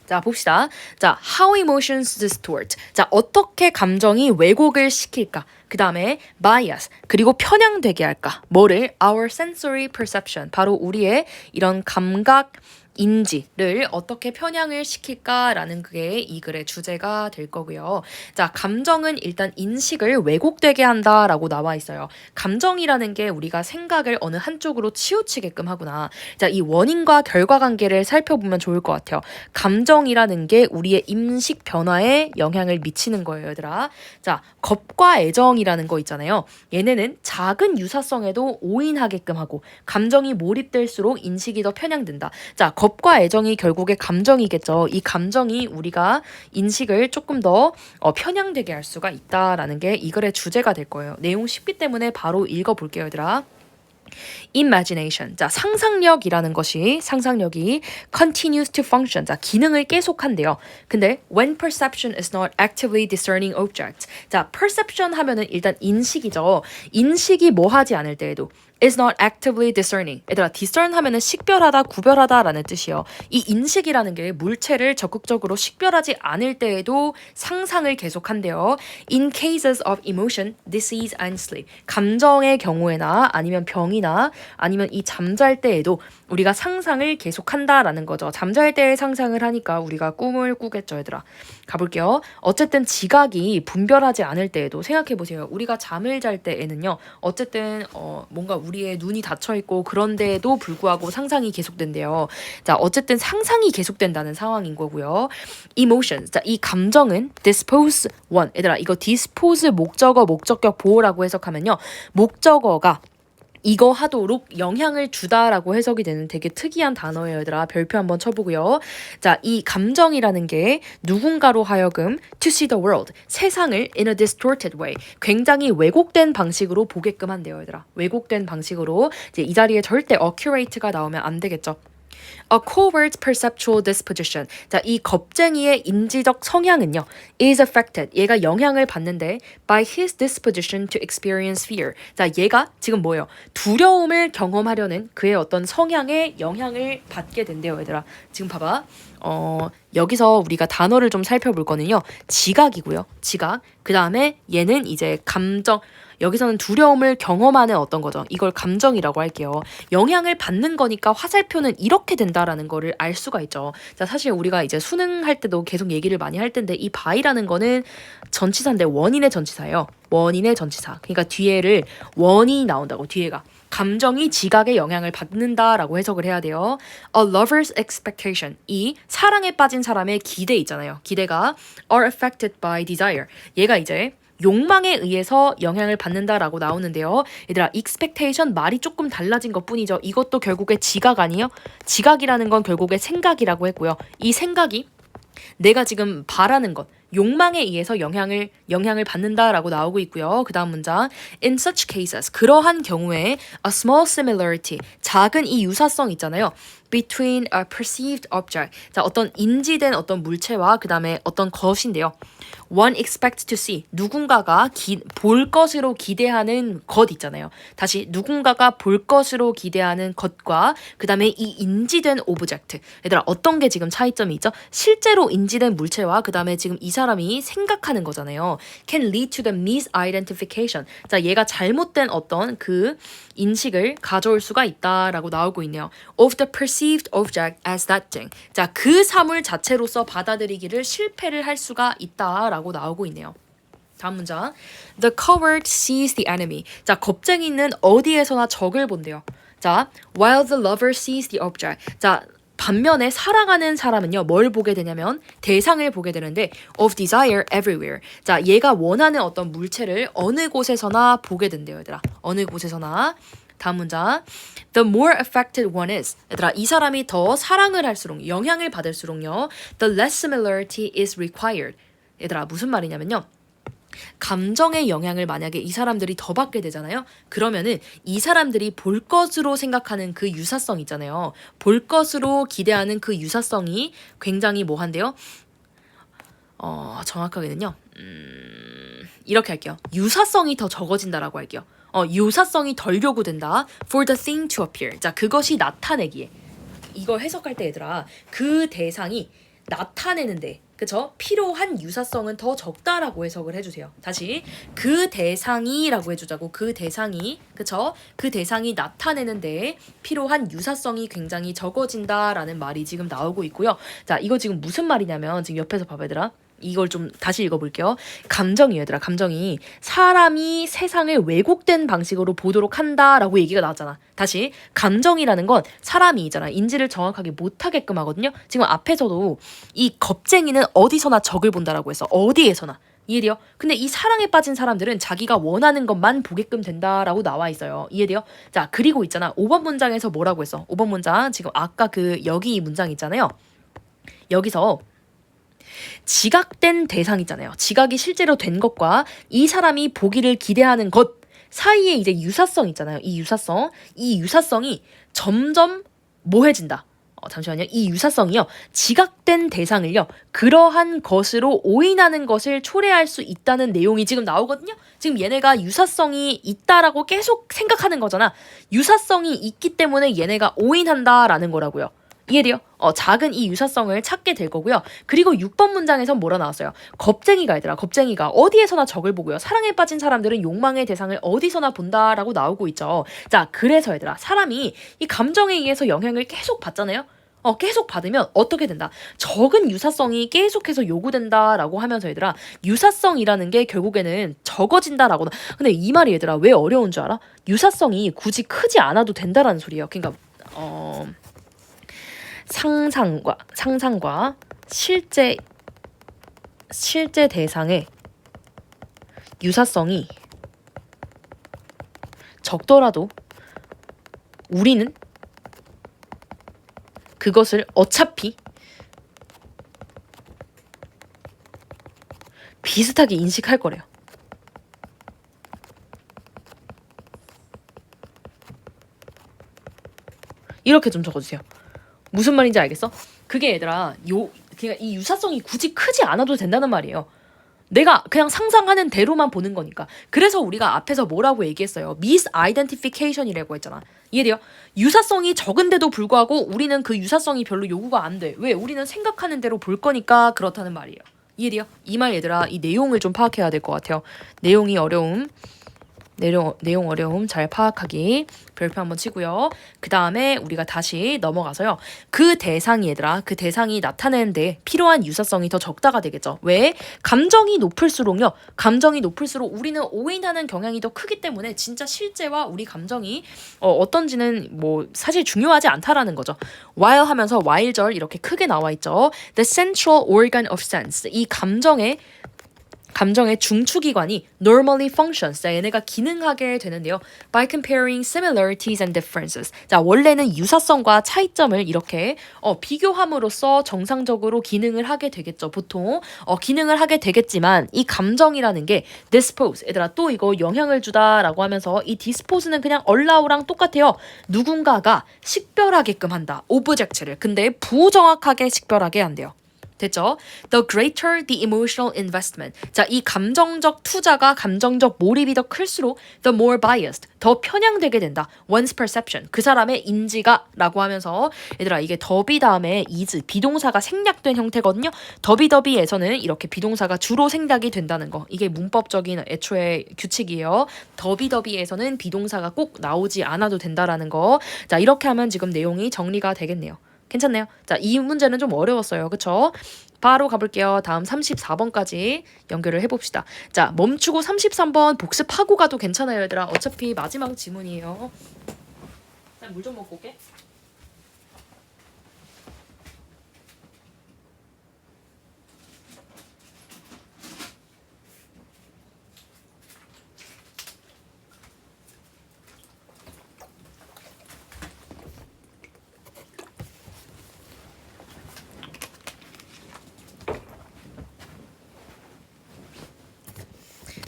자, 봅시다. 자, how emotions distort. 자, 어떻게 감정이 왜곡을 시킬까? 그 다음에 bias, 그리고 편향되게 할까? 뭐를? Our sensory perception. 바로 우리의 이런 감각 인지를 어떻게 편향을 시킬까라는 그게 이 글의 주제가 될 거고요. 자, 감정은 일단 인식을 왜곡되게 한다라고 나와 있어요. 감정이라는 게 우리가 생각을 어느 한쪽으로 치우치게끔 하구나. 자, 이 원인과 결과 관계를 살펴보면 좋을 것 같아요. 감정이라는 게 우리의 인식 변화에 영향을 미치는 거예요, 얘들아. 자, 겁과 애정이라는 거 있잖아요. 얘네는 작은 유사성에도 오인하게끔 하고 감정이 몰입될수록 인식이 더 편향된다. 자, 겁과 애정이 결국에 감정이겠죠. 이 감정이 우리가 인식을 조금 더 편향되게 할 수가 있다라는 게 이 글의 주제가 될 거예요. 내용 쉽기 때문에 바로 읽어볼게요, 얘들아. Imagination. 자, 상상력이 continues to function. 자, 기능을 계속한대요. 근데 when perception is not actively discerning objects. 자, perception 하면은 일단 인식이죠. 인식이 뭐 하지 않을 때에도 is not actively discerning. 얘들아, discern 하면은 식별하다, 구별하다라는 뜻이요. 이 인식이라는 게 물체를 적극적으로 식별하지 않을 때에도 상상을 계속한대요. In cases of emotion, disease and sleep. 감정의 경우에나 아니면 병이나 아니면 이 잠잘 때에도 우리가 상상을 계속한다라는 거죠. 잠잘 때의 상상을 하니까 우리가 꿈을 꾸겠죠, 얘들아. 가볼게요. 어쨌든 지각이 분별하지 않을 때에도 생각해보세요. 우리가 잠을 잘 때에는요. 어쨌든 뭔가 우리의 눈이 닫혀있고 그런데도 불구하고 상상이 계속된대요. 자, 어쨌든 상상이 계속된다는 상황인 거고요. Emotions. 자, 이 감정은 dispose one. 얘들아, 이거 dispose 목적어, 목적격 보호라고 해석하면요. 목적어가 이거 하도록 영향을 주다라고 해석이 되는 되게 특이한 단어예요, 얘들아. 별표 한번 쳐보고요. 자, 이 감정이라는 게 누군가로 하여금 to see the world, 세상을 in a distorted way, 굉장히 왜곡된 방식으로 보게끔 한대요, 얘들아. 왜곡된 방식으로. 이제 이 자리에 절대 accurate가 나오면 안 되겠죠. A covert perceptual disposition. 자, 이 겁쟁이의 인지적 성향은요. is affected. 얘가 영향을 받는데 by his disposition to experience fear. 자, 얘가 지금 뭐예요? 두려움을 경험하려는 그의 어떤 성향에 영향을 받게 된대요, 얘들아. 지금 봐봐. 여기서 우리가 단어를 좀 살펴볼 거는요. 지각이고요. 지각. 그 다음에 얘는 이제 감정. 여기서는 두려움을 경험하는 어떤 거죠. 이걸 감정이라고 할게요. 영향을 받는 거니까 화살표는 이렇게 된다라는 거를 알 수가 있죠. 자, 사실 우리가 이제 수능할 때도 계속 얘기를 많이 할 텐데 이 by라는 거는 전치사인데 원인의 전치사예요. 원인의 전치사. 그러니까 뒤에를 원인이 나온다고, 뒤에가. 감정이 지각에 영향을 받는다라고 해석을 해야 돼요. A lover's expectation. 이 사랑에 빠진 사람의 기대 있잖아요. 기대가 are affected by desire. 얘가 이제 욕망에 의해서 영향을 받는다라고 나오는데요. 얘들아, expectation 말이 조금 달라진 것뿐이죠. 이것도 결국에 지각 아니에요? 지각이라는 건 결국에 생각이라고 했고요. 이 생각이 내가 지금 바라는 것, 욕망에 의해서 영향을 받는다라고 나오고 있고요. 그 다음 문장. In such cases, 그러한 경우에 a small similarity, 작은 이 유사성 있잖아요. Between a perceived object. 자, 어떤 인지된 어떤 물체와 그 다음에 어떤 것인데요. One expects to see. 누군가가 볼 것으로 기대하는 것 있잖아요. 다시 누군가가 볼 것으로 기대하는 것과 그 다음에 이 인지된 오브젝트. 얘들아, 어떤 게 지금 차이점이 있죠? 실제로 인지된 물체와 그 다음에 지금 이 사람이 생각하는 거잖아요. Can lead to the misidentification. 자, 얘가 잘못된 어떤 그 인식을 가져올 수가 있다라고 나오고 있네요. Of the perceived object as that thing. 자, 그 사물 자체로서 받아들이기를 실패를 할 수가 있다라고 나오고 있네요. 다음 문장. The coward sees the enemy. 자, 겁쟁이는 어디에서나 적을 본대요. 자, while the lover sees the object. 자, 반면에 사랑하는 사람은요, 뭘 보게 되냐면 대상을 보게 되는데 of desire everywhere. 자, 얘가 원하는 어떤 물체를 어느 곳에서나 보게 된대요, 얘들아. 어느 곳에서나. 다음 문장. The more affected one is. 얘들아, 이 사람이 더 사랑을 할수록, 영향을 받을수록요, the less similarity is required. 얘들아, 무슨 말이냐면요. 감정의 영향을 만약에 이 사람들이 더 받게 되잖아요. 그러면은 이 사람들이 볼 것으로 생각하는 그 유사성 있잖아요. 볼 것으로 기대하는 그 유사성이 굉장히 뭐한데요? 정확하게는요. 이렇게 할게요. 유사성이 더 적어진다라고 할게요. 유사성이 덜 요구된다. For the thing to appear. 자, 그것이 나타내기에. 이거 해석할 때 얘들아, 그 대상이 나타내는데, 그쵸? 필요한 유사성은 더 적다라고 해석을 해주세요. 다시 그 대상이라고 해주자고. 그 대상이, 그쵸? 그 대상이 나타내는데 필요한 유사성이 굉장히 적어진다라는 말이 지금 나오고 있고요. 자, 이거 지금 무슨 말이냐면 지금 옆에서 봐봐 얘들아. 이걸 좀 다시 읽어볼게요. 감정이에요, 얘들아. 감정이 사람이 세상을 왜곡된 방식으로 보도록 한다라고 얘기가 나왔잖아. 다시 감정이라는 건 사람이잖아. 인지를 정확하게 못하게끔 하거든요. 지금 앞에서도 이 겁쟁이는 어디서나 적을 본다라고 해서 어디에서나. 이해돼요? 근데 이 사랑에 빠진 사람들은 자기가 원하는 것만 보게끔 된다라고 나와 있어요. 이해돼요? 자, 그리고 있잖아. 5번 문장에서 뭐라고 했어? 5번 문장 지금 아까 그 여기 이 문장 있잖아요. 여기서 지각된 대상 있잖아요. 지각이 실제로 된 것과 이 사람이 보기를 기대하는 것 사이에 이제 유사성 있잖아요. 이 유사성이 점점 모해진다. 잠시만요. 이 유사성이요. 지각된 대상을요. 그러한 것으로 오인하는 것을 초래할 수 있다는 내용이 지금 나오거든요. 지금 얘네가 유사성이 있다라고 계속 생각하는 거잖아. 유사성이 있기 때문에 얘네가 오인한다라는 거라고요. 이해돼요? 작은 이 유사성을 찾게 될 거고요. 그리고 6번 문장에선 뭐라 나왔어요? 겁쟁이가 얘들아. 겁쟁이가 어디에서나 적을 보고요. 사랑에 빠진 사람들은 욕망의 대상을 어디서나 본다라고 나오고 있죠. 자, 그래서 얘들아. 사람이 이 감정에 의해서 영향을 계속 받잖아요. 계속 받으면 어떻게 된다? 적은 유사성이 계속해서 요구된다라고 하면서 얘들아. 유사성이라는 게 결국에는 적어진다라고. 근데 이 말이 얘들아. 왜 어려운 줄 알아? 유사성이 굳이 크지 않아도 된다라는 소리예요. 그러니까 상상과 실제 대상의 유사성이 적더라도 우리는 그것을 어차피 비슷하게 인식할 거래요. 이렇게 좀 적어주세요. 무슨 말인지 알겠어? 그게 얘들아, 그러니까 이 유사성이 굳이 크지 않아도 된다는 말이에요. 내가 그냥 상상하는 대로만 보는 거니까. 그래서 우리가 앞에서 뭐라고 얘기했어요? misidentification이라고 했잖아. 이해돼요? 유사성이 적은데도 불구하고 우리는 그 유사성이 별로 요구가 안 돼. 왜? 우리는 생각하는 대로 볼 거니까 그렇다는 말이에요. 이해돼요? 이 말 얘들아, 이 내용을 좀 파악해야 될 것 같아요. 내용 어려움 잘 파악하기. 별표 한번 치고요. 그 다음에 우리가 다시 넘어가서요. 그 대상이 얘들아, 그 대상이 나타내는데 필요한 유사성이 더 적다가 되겠죠. 왜? 감정이 높을수록요. 감정이 높을수록 우리는 오인하는 경향이 더 크기 때문에 진짜 실제와 우리 감정이 어떤지는 뭐 사실 중요하지 않다라는 거죠. while 하면서 while절 이렇게 크게 나와 있죠. The central organ of sense. 이 감정의 중추기관이 normally functions. 자, 얘네가 기능하게 되는데요. By comparing similarities and differences. 자, 원래는 유사성과 차이점을 이렇게 비교함으로써 정상적으로 기능을 하게 되겠죠. 보통 기능을 하게 되겠지만 이 감정이라는 게 dispose. 얘들아, 또 이거 영향을 주다라고 하면서 이 dispose는 그냥 allow랑 똑같아요. 누군가가 식별하게끔 한다. object를. 근데 부정확하게 식별하게 한대요. 됐죠? The greater the emotional investment. 자, 이 감정적 투자가 감정적 몰입이 더 클수록 the more biased. 더 편향되게 된다. One's perception. 그 사람의 인지가 라고 하면서 얘들아 이게 더비 다음에 is 비동사가 생략된 형태거든요. 더비더비에서는 이렇게 비동사가 주로 생략이 된다는 거. 이게 문법적인 애초에 규칙이에요. 더비더비에서는 비동사가 꼭 나오지 않아도 된다라는 거. 자, 이렇게 하면 지금 내용이 정리가 되겠네요. 괜찮네요. 자, 이 문제는 좀 어려웠어요. 그쵸? 바로 가볼게요. 다음 34번까지 연결을 해봅시다. 자, 멈추고 33번 복습하고 가도 괜찮아요, 얘들아. 어차피 마지막 지문이에요. 물 좀 먹고 올게.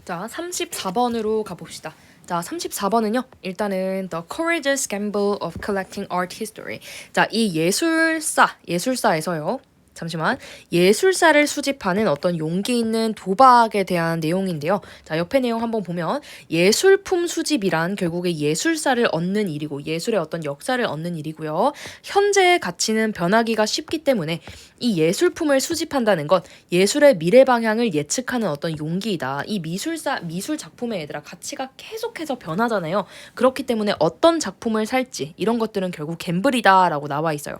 자, 34번으로 가봅시다. 자, 34번은요. 일단은 The Courageous Gamble of Collecting Art History. 자, 이 예술사에서요. 잠시만. 예술사를 수집하는 어떤 용기 있는 도박에 대한 내용인데요. 자, 옆에 내용 한번 보면 예술품 수집이란 결국에 예술사를 얻는 일이고 예술의 어떤 역사를 얻는 일이고요. 현재의 가치는 변하기가 쉽기 때문에 이 예술품을 수집한다는 건 예술의 미래 방향을 예측하는 어떤 용기이다. 이 미술 작품의 얘들아 가치가 계속해서 변하잖아요. 그렇기 때문에 어떤 작품을 살지 이런 것들은 결국 갬블이다라고 나와 있어요.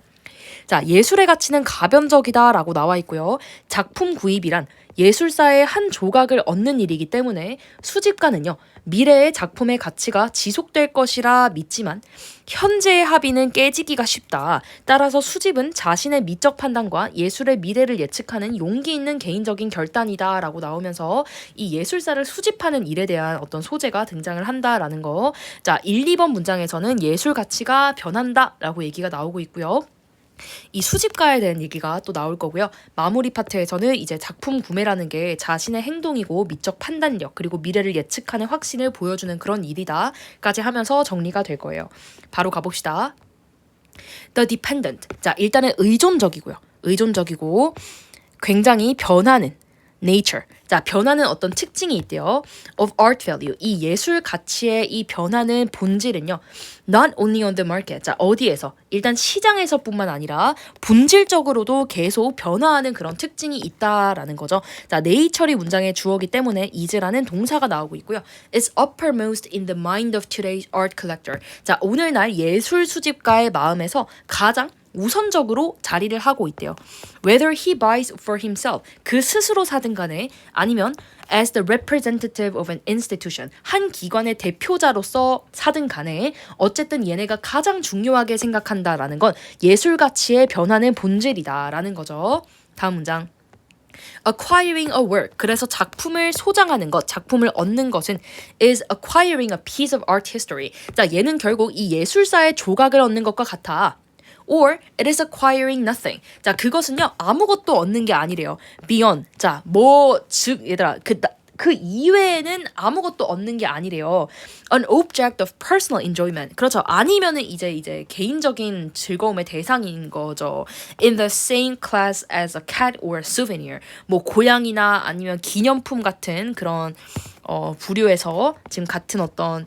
자, 예술의 가치는 가변적이다라고 나와 있고요. 작품 구입이란 예술사의 한 조각을 얻는 일이기 때문에 수집가는요. 미래의 작품의 가치가 지속될 것이라 믿지만 현재의 합의는 깨지기가 쉽다. 따라서 수집은 자신의 미적 판단과 예술의 미래를 예측하는 용기 있는 개인적인 결단이다 라고 나오면서 이 예술사를 수집하는 일에 대한 어떤 소재가 등장을 한다라는 거. 자, 1, 2번 문장에서는 예술 가치가 변한다 라고 얘기가 나오고 있고요. 이 수집가에 대한 얘기가 또 나올 거고요. 마무리 파트에서는 이제 작품 구매라는 게 자신의 행동이고 미적 판단력 그리고 미래를 예측하는 확신을 보여주는 그런 일이다까지 하면서 정리가 될 거예요. 바로 가봅시다. The dependent. 자, 일단은 의존적이고 굉장히 변하는 nature. 자, 변하는 어떤 특징이 있대요. of art value. 이 예술 가치의 이 변하는 본질은요. not only on the market. 자, 어디에서? 일단 시장에서뿐만 아니라 본질적으로도 계속 변화하는 그런 특징이 있다라는 거죠. 자, nature이 문장의 주어기 때문에 is라는 동사가 나오고 있고요. It's uppermost in the mind of today's art collector. 자, 오늘날 예술 수집가의 마음에서 가장 우선적으로 자리를 하고 있대요. Whether he buys for himself, 그 스스로 사든 간에 아니면 as the representative of an institution, 한 기관의 대표자로서 사든 간에 어쨌든 얘네가 가장 중요하게 생각한다라는 건 예술 가치의 변화는 본질이다라는 거죠. 다음 문장. Acquiring a work. 그래서 작품을 소장하는 것, 작품을 얻는 것은 is acquiring a piece of art history. 자, 얘는 결국 이 예술사의 조각을 얻는 것과 같아. Or it is acquiring nothing. 자, 그것은요 아무것도 얻는 게 아니래요. Beyond. 자, 즉 얘들아 그 이외에는 아무것도 얻는 게 아니래요. An object of personal enjoyment. 그렇죠. 아니면은 이제 개인적인 즐거움의 대상인 거죠. In the same class as a cat or a souvenir. 뭐 고양이나 아니면 기념품 같은 그런 부류에서 지금 같은 어떤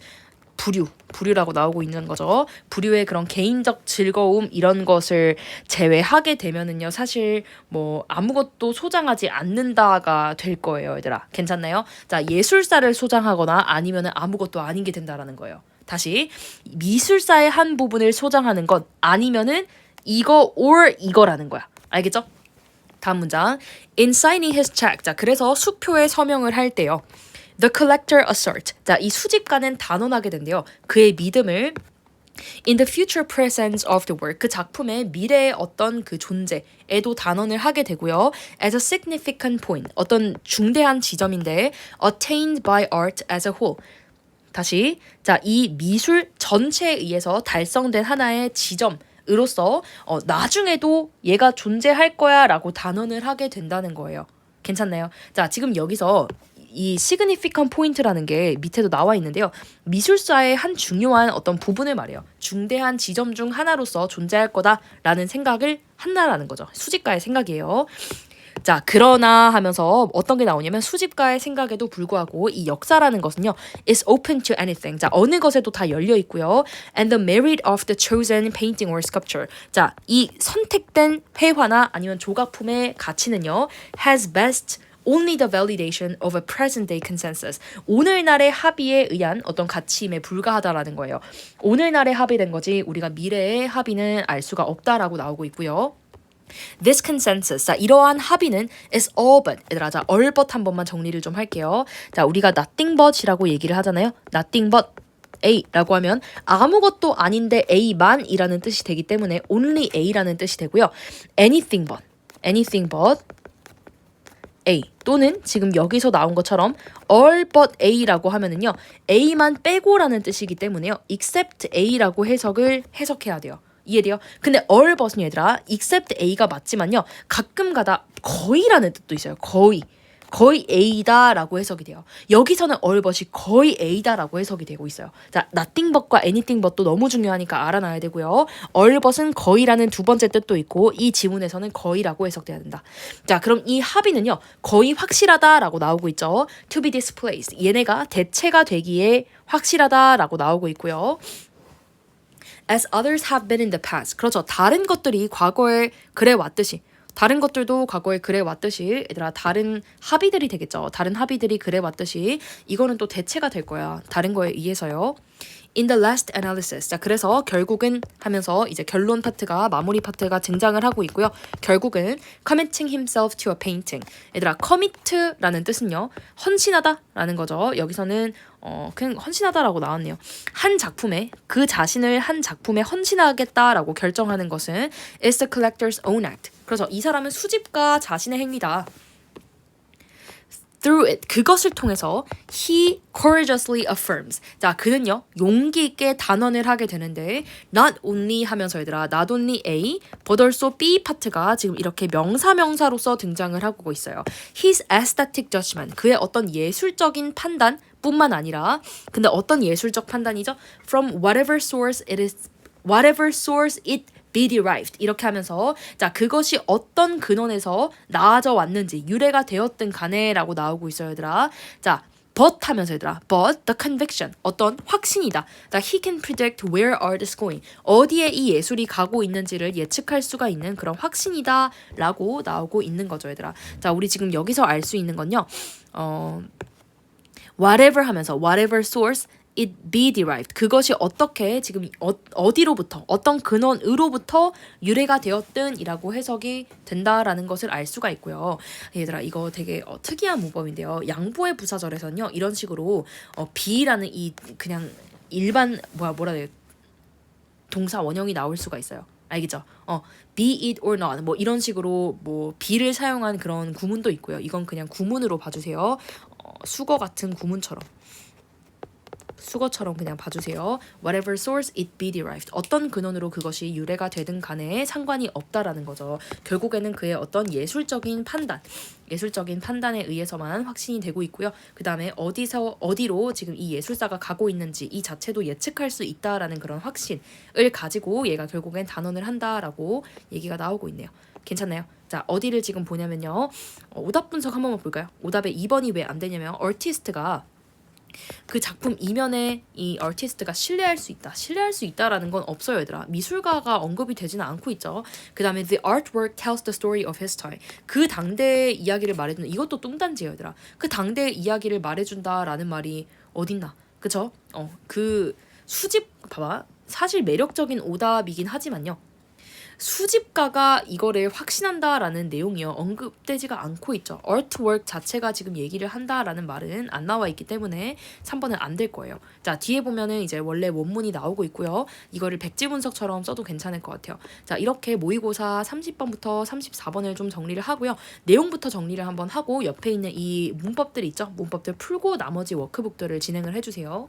부류라고 나오고 있는 거죠. 부류의 그런 개인적 즐거움 이런 것을 제외하게 되면은요. 사실 뭐 아무것도 소장하지 않는다가 될 거예요, 얘들아. 괜찮나요? 자, 예술사를 소장하거나 아니면은 아무것도 아닌 게 된다라는 거예요. 다시 미술사의 한 부분을 소장하는 것 아니면은 이거 or 이거라는 거야. 알겠죠? 다음 문장. In signing his check. 자, 그래서 수표에 서명을 할 때요. The collector assert. 자, 이 수집가는 단언하게 된대요. 그의 믿음을 in the future presence of the work. 그 작품의 미래의 어떤 그 존재에도 단언을 하게 되고요. As a significant point. 어떤 중대한 지점인데 attained by art as a whole. 다시. 자, 이 미술 전체에 의해서 달성된 하나의 지점으로서 나중에도 얘가 존재할 거야 라고 단언을 하게 된다는 거예요. 괜찮나요? 자, 지금 여기서 이 significant point라는 게 밑에도 나와 있는데요. 미술사의 한 중요한 어떤 부분을 말해요. 중대한 지점 중 하나로서 존재할 거다라는 생각을 한다라는 거죠. 수집가의 생각이에요. 자, 그러나 하면서 어떤 게 나오냐면 수집가의 생각에도 불구하고 이 역사라는 것은요 is open to anything. 자, 어느 것에도 다 열려 있고요. And the merit of the chosen painting or sculpture. 자, 이 선택된 회화나 아니면 조각품의 가치는요 has best only the validation of a present day consensus. 오늘날의 합의에 의한 어떤 가치임에 불과하다라는 거예요. 오늘날의 합의된 거지 우리가 미래의 합의는 알 수가 없다라고 나오고 있고요. This consensus, 자, 이러한 합의는 is all but, 얘들아, 자, all but 한 번만 정리를 좀 할게요. 자, 우리가 nothing but이라고 얘기를 하잖아요. nothing but A라고 하면 아무것도 아닌데 A만이라는 뜻이 되기 때문에 only A라는 뜻이 되고요. anything but A 또는 지금 여기서 나온 것처럼 all but A라고 하면은요. A만 빼고라는 뜻이기 때문에요. except A라고 해석해야 돼요. 이해돼요? 근데 all but은 얘들아 except A가 맞지만요. 가끔가다 거의라는 뜻도 있어요. 거의 A다라고 해석이 돼요. 여기서는 all but이 거의 A다라고 해석이 되고 있어요. 자, nothing but과 anything but도 너무 중요하니까 알아놔야 되고요. all but은 거의라는 두 번째 뜻도 있고 이 지문에서는 거의라고 해석돼야 된다. 자, 그럼 이 합의는요. 거의 확실하다라고 나오고 있죠. to be displaced. 얘네가 대체가 되기에 확실하다라고 나오고 있고요. As others have been in the past. 그렇죠. 다른 것들이 과거에 그래 왔듯이 다른 것들도 과거에 그래 왔듯이 얘들아 다른 합의들이 되겠죠. 다른 합의들이 그래 왔듯이 이거는 또 대체가 될 거야. 다른 거에 의해서요. In the last analysis. 자, 그래서 결국은 하면서 이제 결론 파트가 마무리 파트가 등장을 하고 있고요. 결국은 committing himself to a painting. 얘들아 commit라는 뜻은요. 헌신하다라는 거죠. 여기서는 그냥 헌신하다라고 나왔네요. 한 작품에 그 자신을 한 작품에 헌신하겠다라고 결정하는 것은 is the collector's own act. 그래서 이 사람은 수집가 자신의 행위다. Through it, 그것을 통해서 he courageously affirms. 자, 그는요 용기 있게 단언을 하게 되는데 not only 하면서 얘들아 not only A but also B 파트가 지금 이렇게 명사로서 등장을 하고 있어요. His aesthetic judgment, 그의 어떤 예술적인 판단 뿐만 아니라 근데 어떤 예술적 판단이죠? From whatever source it be derived. 이렇게 하면서 자, 그것이 어떤 근원에서 나아져 왔는지 유래가 되었든 간에라고 나오고 있어요, 얘들아. 자, but 하면서 얘들아. but the conviction. 어떤 확신이다. that he can predict where art is going. 어디에 이 예술이 가고 있는지를 예측할 수가 있는 그런 확신이다 라고 나오고 있는 거죠, 얘들아. 자, 우리 지금 여기서 알 수 있는 건요. whatever 하면서 whatever source it be derived. 그것이 어떻게 지금 어디로부터 어떤 근원으로부터 유래가 되었든 이라고 해석이 된다라는 것을 알 수가 있고요. 얘들아 이거 되게 특이한 문법인데요. 양보의 부사절에서는요. 이런 식으로 be라는 이 그냥 일반 뭐라 해야 동사 원형이 나올 수가 있어요. 알겠죠? be it or not 뭐 이런 식으로 뭐 be를 사용한 그런 구문도 있고요. 이건 그냥 구문으로 봐주세요. 수거 같은 구문처럼. 수거처럼 그냥 봐주세요. Whatever source it be derived. 어떤 근원으로 그것이 유래가 되든 간에 상관이 없다라는 거죠. 결국에는 그의 어떤 예술적인 판단에 의해서만 확신이 되고 있고요. 그 다음에 어디로 지금 이 예술사가 가고 있는지 이 자체도 예측할 수 있다라는 그런 확신을 가지고 얘가 결국엔 단언을 한다라고 얘기가 나오고 있네요. 괜찮나요? 자, 어디를 지금 보냐면요. 오답 분석 한 번만 볼까요? 오답에 2번이 왜 안 되냐면 artist가 그 작품 이면에 이 아티스트가 신뢰할 수 있다라는 건 없어요, 얘들아. 미술가가 언급이 되지는 않고 있죠. 그 다음에 the artwork tells the story of his time. 그 당대의 이야기를 말해준다. 이것도 뚱딴지예요, 얘들아. 그 당대의 이야기를 말해준다라는 말이 어딨나? 그쵸? 그 수집 봐봐. 사실 매력적인 오답이긴 하지만요. 수집가가 이거를 확신한다라는 내용이요. 언급되지가 않고 있죠. artwork 자체가 지금 얘기를 한다라는 말은 안 나와 있기 때문에 3번은 안 될 거예요. 자, 뒤에 보면은 이제 원래 원문이 나오고 있고요. 이거를 백지 분석처럼 써도 괜찮을 것 같아요. 자, 이렇게 모의고사 30번부터 34번을 좀 정리를 하고요. 내용부터 정리를 한번 하고 옆에 있는 이 문법들 있죠? 문법들 풀고 나머지 워크북들을 진행을 해주세요.